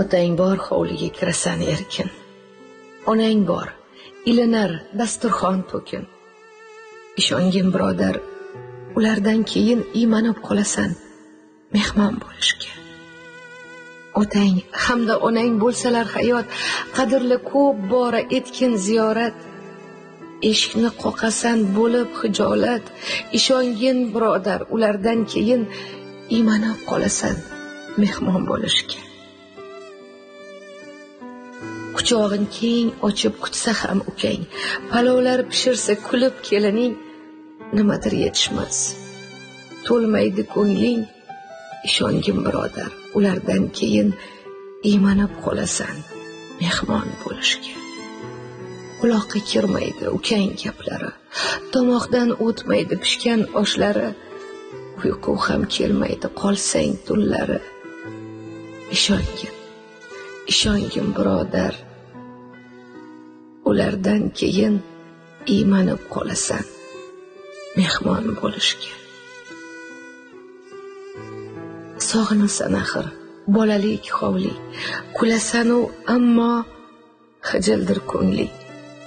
Otang bor hovliga kirasan erkin. Onang bor, ilinar dasturxon to'kin. Ishongin birodar, ulardan keyin iymanib qolasan mehmon bo'lishga. Otang hamda onang bo'lsalar hayot, qadrli ko'p bora etkin ziyorat. Eshikni qoqasan bo'lib hijolat. Ishongin birodar, ulardan keyin iymanib qolasan mehmon bo'lishga. Quchog'in keng ochib kutsa ham ukang, palovlar pishirsa kulib kelining, nimadir yetishmas. To'lmaydi ko'ngling, ishongin birodar, ulardan keyin iymanib qolasan mehmon bo'lishga. Quloqqa kirmaydi ukang gaplari, tomoqdan o'tmaydi pishgan oshlari, uyqu ham kelmaydi qolsang tunlari. Ishongin birodar, ulardan keyin iymanib qolasan mehmon bo'lishga. Sog'inasan axir bolalik hovli, kulasanu ammo xijildir ko'ngling.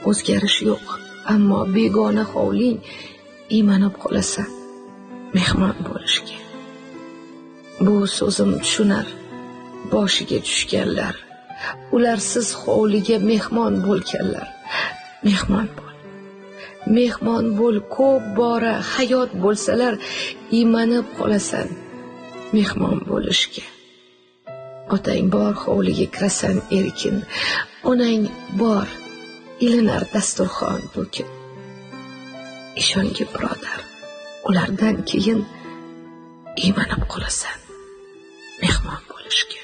O'zgarish yo'q, ammo begona hovling, iymanib qolasan mehmon bo'lishga. Bu so'zim tushunar boshiga tushganlar, ularsiz hovliga mehmon bo'lganlar. Mehmon bo'l ko'p bora hayot bo'lsalar, iymanib qolasan mehmon bo'lishga. Otang bor hovliga kirasan erkin, onang bor, ilinar dasturxon to'kin. Ishongin birodar, ulardan keyin iymanib qolasan mehmon bo'lishga.